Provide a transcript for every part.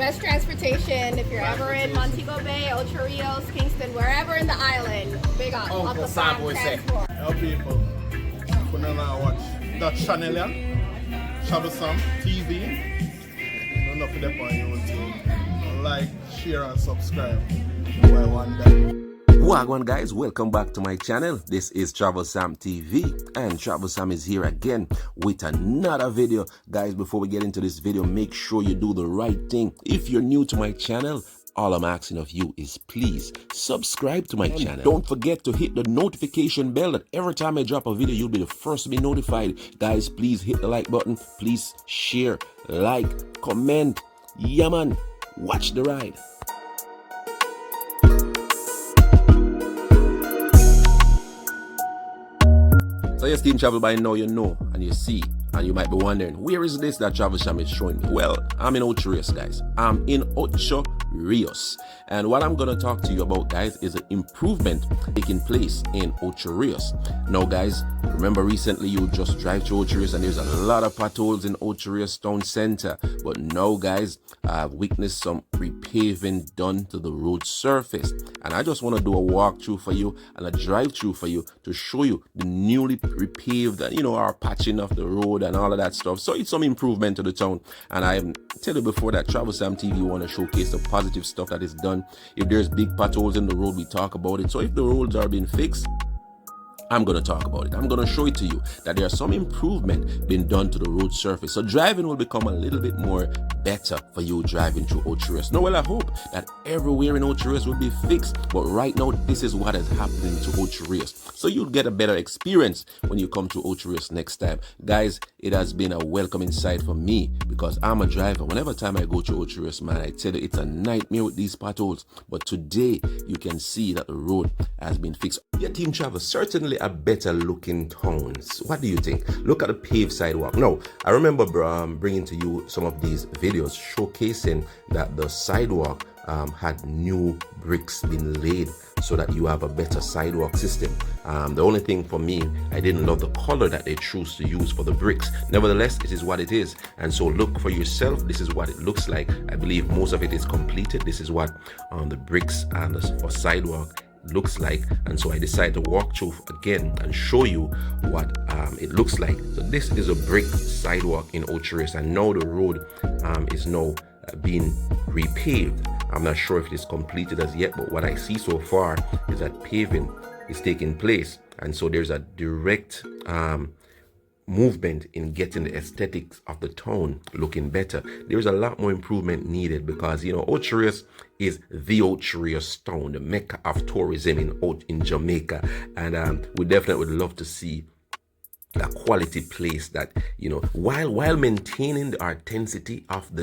best transportation if you're ever in Montego Bay, Ocho Rios, Kingston, wherever in the island. Big up. Uncle Sam Transport. Hello people, who now watch that channel here, Troublesome TV. Don't know if they're on YouTube. Like, share and subscribe. Well, one day. Wagwan guys, welcome back to my channel. This is Troublesome TV and Troublesome is here again with another video. Guys, before we get into this video, make sure you do the right thing. If you're new to my channel, all I'm asking of you is please subscribe to my channel. Don't forget to hit the notification bell that every time I drop a video, you'll be the first to be notified. Guys, please hit the like button. Please share, like, comment. Yeah man, watch the ride. So yes, Team Travel, by now you know and you see, and you might be wondering, where is this that Troublesome is showing me? Well, I'm in Ocho Rios, guys. I'm in Ocho Rios. And what I'm going to talk to you about, guys, is an improvement taking place in Ocho Rios. Now, guys, remember recently you just drive to Ocho Rios and there's a lot of potholes in Ocho Rios town center. But now, guys, I've witnessed some repaving done to the road surface. And I just want to do a walkthrough for you and a drive-through for you to show you the newly repaved, our patching of the road and all of that stuff. So it's some improvement to the town. And I tell you before that Troublesome TV want to showcase the positive stuff that is done. If there's big potholes in the road, we talk about it. So if the roads are being fixed, I'm going to talk about it. I'm going to show it to you that there's some improvement being done to the road surface. So driving will become a little bit more better for you driving through Ocho Rios. Now, well, I hope that everywhere in Ocho Rios will be fixed. But right now, this is what is happening to Ocho Rios. So you'll get a better experience when you come to Ocho Rios next time. Guys, it has been a welcoming sight for me because I'm a driver. Whenever time I go to Ocho Rios, man, I tell you, it's a nightmare with these potholes. But today, you can see that the road has been fixed. Yeah, Team Travel, certainly a better looking towns. What do you think? Look at the paved sidewalk. Now, I remember bringing to you some of these videos showcasing that the sidewalk had new bricks being laid so that you have a better sidewalk system. The only thing for me, I didn't love the color that they choose to use for the bricks. Nevertheless, it is what it is. And so look for yourself. This is what it looks like. I believe most of it is completed. This is what the bricks and for sidewalk looks like. And so I decided to walk through again and show you what it looks like. So this is a brick sidewalk in Ocho Rios, and now the road is now being repaved. I'm not sure if it is completed as yet, but what I see so far is that paving is taking place, and so there's a direct movement in getting the aesthetics of the town looking better. There's a lot more improvement needed because Ocho Rios is the Ocho Rios town, the mecca of tourism in Jamaica, and we definitely would love to see a quality place that while maintaining the authenticity of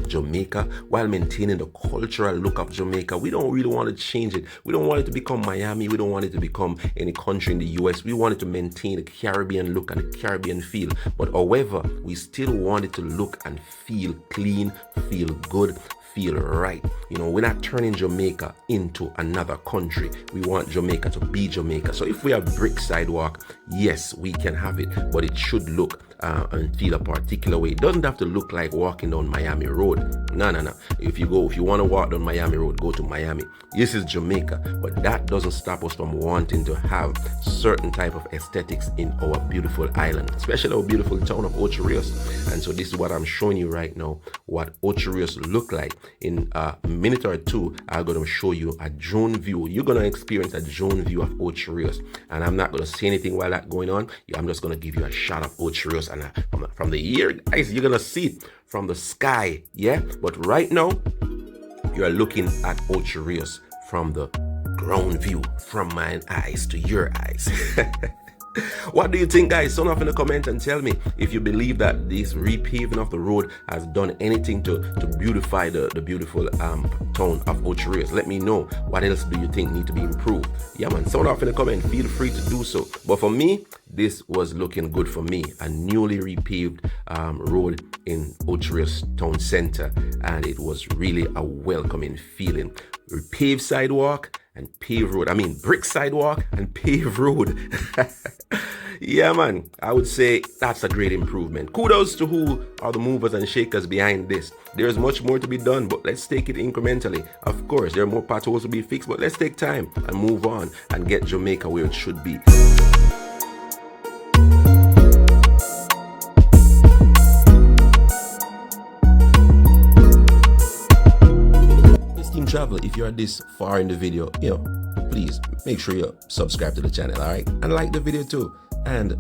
Jamaica, while maintaining the cultural look of Jamaica. We don't really want to change it. We don't want it to become Miami. We don't want it to become any country in the US. We want it to maintain the Caribbean look and the Caribbean feel. But however, we still want it to look and feel clean, feel good, feel right. We're not turning Jamaica into another country. We want Jamaica to be Jamaica. So if we have brick sidewalk, yes, we can have it, but it should look and feel a particular way. It doesn't have to look like walking down Miami Road. No. If you want to walk down Miami Road, go to Miami. This is Jamaica, but that doesn't stop us from wanting to have certain type of aesthetics in our beautiful island, especially our beautiful town of Ocho Rios. And so this is what I'm showing you right now, what Ocho Rios look like. In a minute or two, I'm going to show you a drone view. You're going to experience a drone view of Ocho Rios, and I'm not going to say anything while that's going on. I'm just going to give you a shot of Ocho Rios, and from the air, guys, you're going to see it from the sky, yeah? But right now, you are looking at Ocho Rios from the ground view, from my eyes to your eyes. What do you think, guys? Sound off in the comment and tell me if you believe that this repaving of the road has done anything to beautify the beautiful town of Ocho Rios. Let me know. What else do you think need to be improved? Yeah man, sound off in the comment. Feel free to do so. But for me, this was looking good for me. A newly repaved road in Ocho Rios town center, and it was really a welcoming feeling. Repaved sidewalk and paved road. I mean, brick sidewalk and paved road. Yeah, man, I would say that's a great improvement. Kudos to who are the movers and shakers behind this. There's much more to be done, but let's take it incrementally. Of course, there are more potholes to be fixed, but let's take time and move on and get Jamaica where it should be. Team Travel, if you're this far in the video, please make sure you subscribe to the channel, all right? And like the video too. And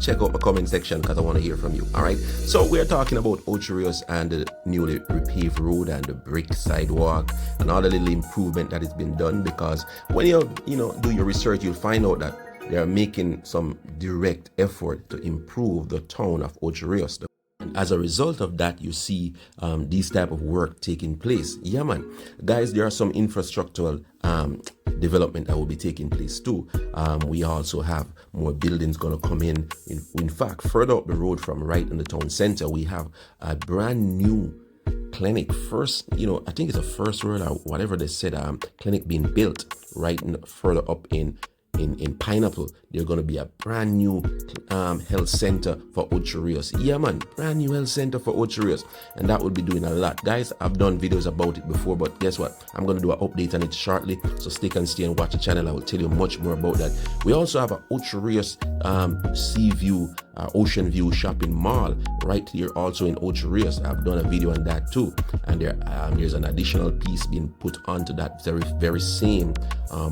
check out my comment section because I want to hear from you, all right? So we're talking about Ocho Rios and the newly repaved road and the brick sidewalk and all the little improvement that has been done, because when you do your research, you'll find out that they are making some direct effort to improve the town of Ocho Rios. And as a result of that, you see these type of work taking place. Yeah, man. Guys, there are some infrastructural development that will be taking place too. We also have more buildings going to come in. In fact, further up the road from right in the town center, we have a brand new clinic. First, I think it's a first word or whatever they said, clinic being built right further up in Pineapple. They're going to be a brand new health center for Ocho Rios. Yeah, man, brand new health center for Ocho Rios, and that will be doing a lot. Guys, I've done videos about it before, but guess what? I'm going to do an update on it shortly, so stick and stay and watch the channel. I will tell you much more about that. We also have a Ocho Rios Sea View, Ocean View shopping mall right here also in Ocho Rios. I've done a video on that too, and there's an additional piece being put onto that very same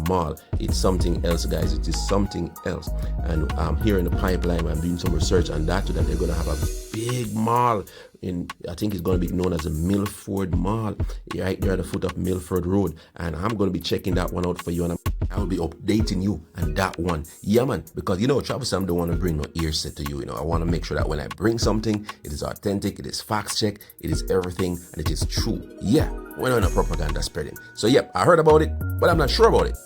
mall. It's something else, guys. It is something else. And here in the pipeline, I'm doing some research on that too, that they're going to have a big mall I think it's going to be known as the Milford Mall, right there at the foot of Milford Road. And I'm going to be checking that one out for you, and I will be updating you on that one. Yeah, man, because Travel Sam don't want to bring no earset to you. I want to make sure that when I bring something, it is authentic, it is fact check, it is everything, and it is true. Yeah, we're not in a propaganda spreading. So yeah, I heard about it, but I'm not sure about it.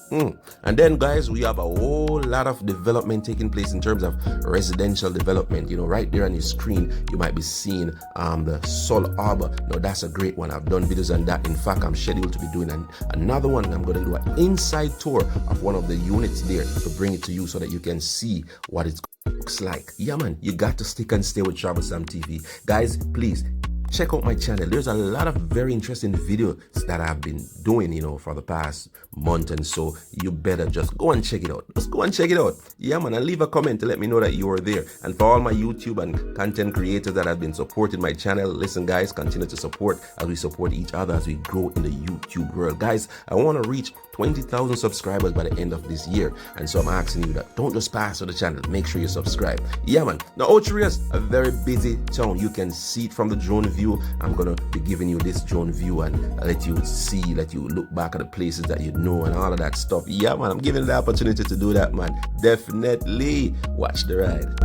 And then, guys, we have a whole lot of development taking place in terms of residential development. Right there on your screen, you might be seeing the Sol Arbor. Now, that's a great one. I've done videos on that. In fact, I'm scheduled to be doing another one. I'm going to do an inside tour of one of the units there to bring it to you so that you can see what it looks like. Yeah, man, you got to stick and stay with Travel Sam TV. Guys, please check out my channel. There's a lot of very interesting videos that I've been doing, for the past month and so. You better just go and check it out. Just go and check it out. Yeah, man, and leave a comment to let me know that you are there. And for all my YouTube and content creators that have been supporting my channel, listen, guys, continue to support as we support each other as we grow in the YouTube world. Guys, I want to reach 20,000 subscribers by the end of this year. And so I'm asking you that don't just pass to the channel. Make sure you subscribe. Yeah, man. Now, Ocho Rios, a very busy town. You can see it from the drone view. I'm going to be giving you this drone view and let you look back at the places that you know and all of that stuff. Yeah, man. I'm giving you the opportunity to do that, man. Definitely watch the ride.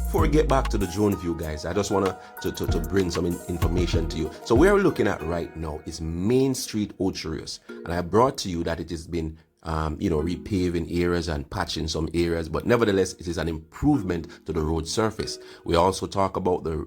Before we get back to the drone view, guys, I just want to bring some information to you. So where we're looking at right now is Main Street, Ocho Rios, and I brought to you that it has been repaving areas and patching some areas, but nevertheless, it is an improvement to the road surface. We also talk about the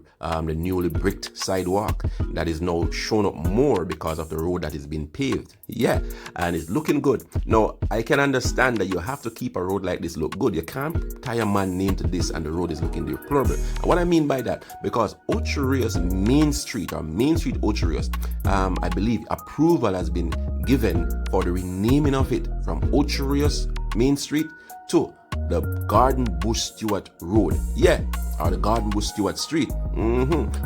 newly bricked sidewalk that is now shown up more because of the road that is being paved. Yeah, and it's looking good. Now, I can understand that you have to keep a road like this look good. You can't tie a man name to this and the road is looking deplorable. And what I mean by that, because Ocho Rios Main Street or Main Street Ocho Rios, I believe approval has been given for the renaming of it from Ocho Rios Main Street to the Garden Bush Stewart Road. Yeah, or the Garden Bush Stewart Street.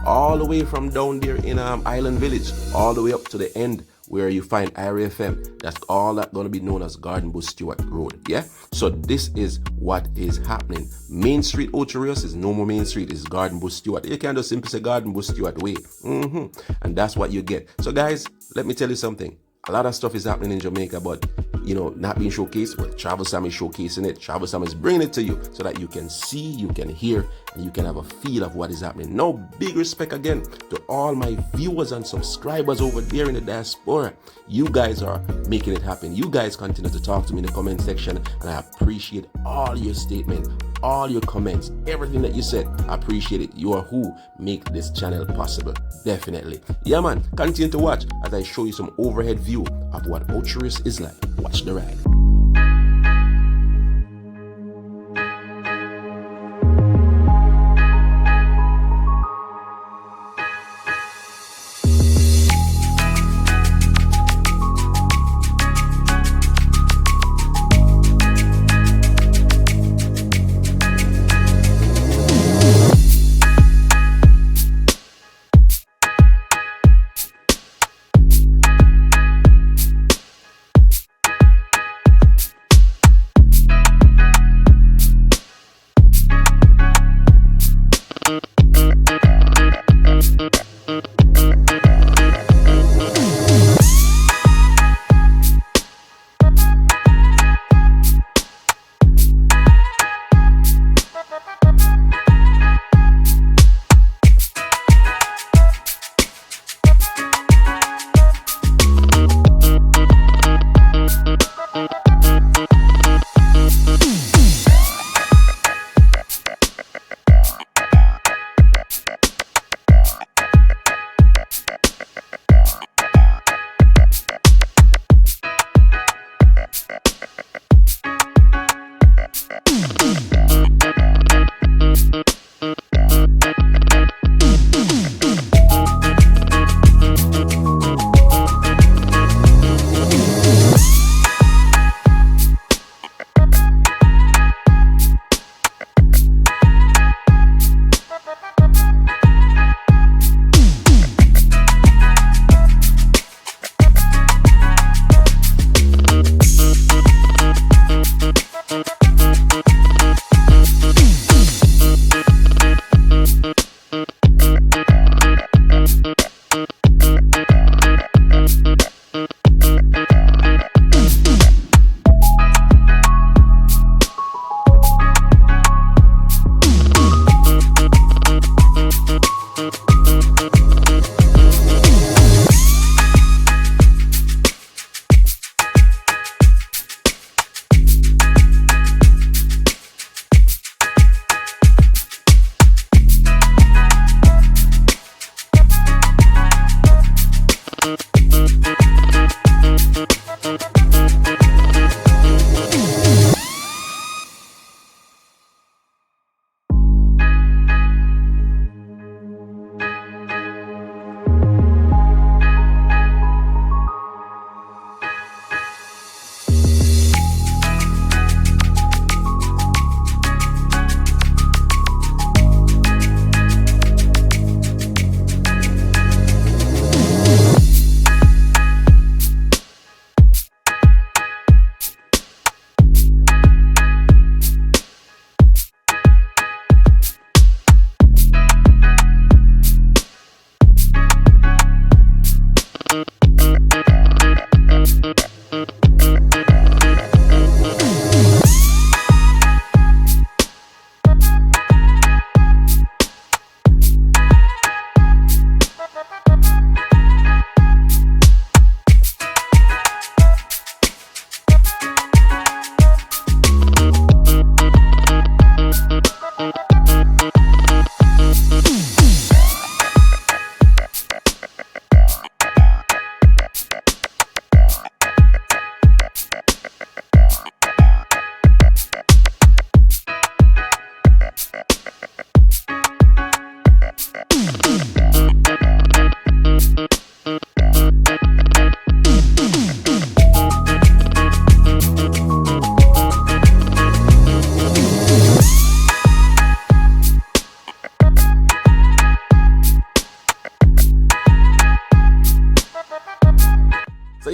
All the way from down there in Island Village, all the way up to the end where you find IRFM. That's all that going to be known as Garden Bush Stewart Road. Yeah, so this is what is happening. Main Street Ocho Rios is no more Main Street, it's Garden Bush Stewart. You can just simply say Garden Bush Stewart Way. And that's what you get. So guys, let me tell you something. A lot of stuff is happening in Jamaica, but not being showcased. Well, Travel Sam is showcasing it. Travel Sam is bringing it to you so that you can see, you can hear, and you can have a feel of what is happening. Now, big respect again to all my viewers and subscribers over there in the diaspora. You guys are making it happen. You guys continue to talk to me in the comment section, and I appreciate all your statements, all your comments, everything that you said. I appreciate it. You are who make this channel possible. Definitely. Yeah, man. Continue to watch as I show you some overhead view of what Ocho Rios is like. Watch the ride.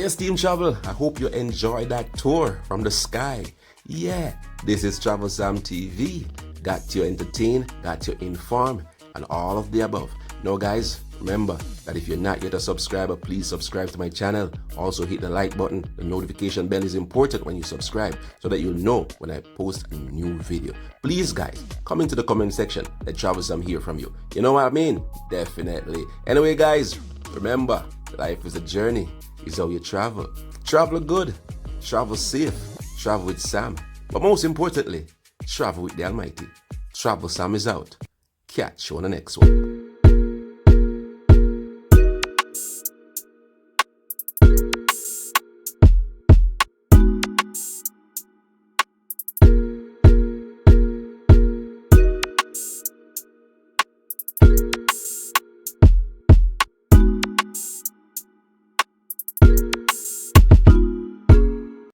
yes, Team Travel, I hope you enjoyed that tour from the sky. Yeah, this is Travel Sam TV. Got you entertained, got you informed, and all of the above. Now guys, remember that if you're not yet a subscriber, please subscribe to my channel. Also hit the like button. The notification bell is important when you subscribe so that you'll know when I post a new video. Please guys, come into the comment section. Let Travel Sam hear from you. You know what I mean? Definitely. Anyway guys, remember, life is a journey. It's how you travel. Travel good, travel safe, travel with Sam. But most importantly, travel with the Almighty. Travel Sam is out. Catch you on the next one.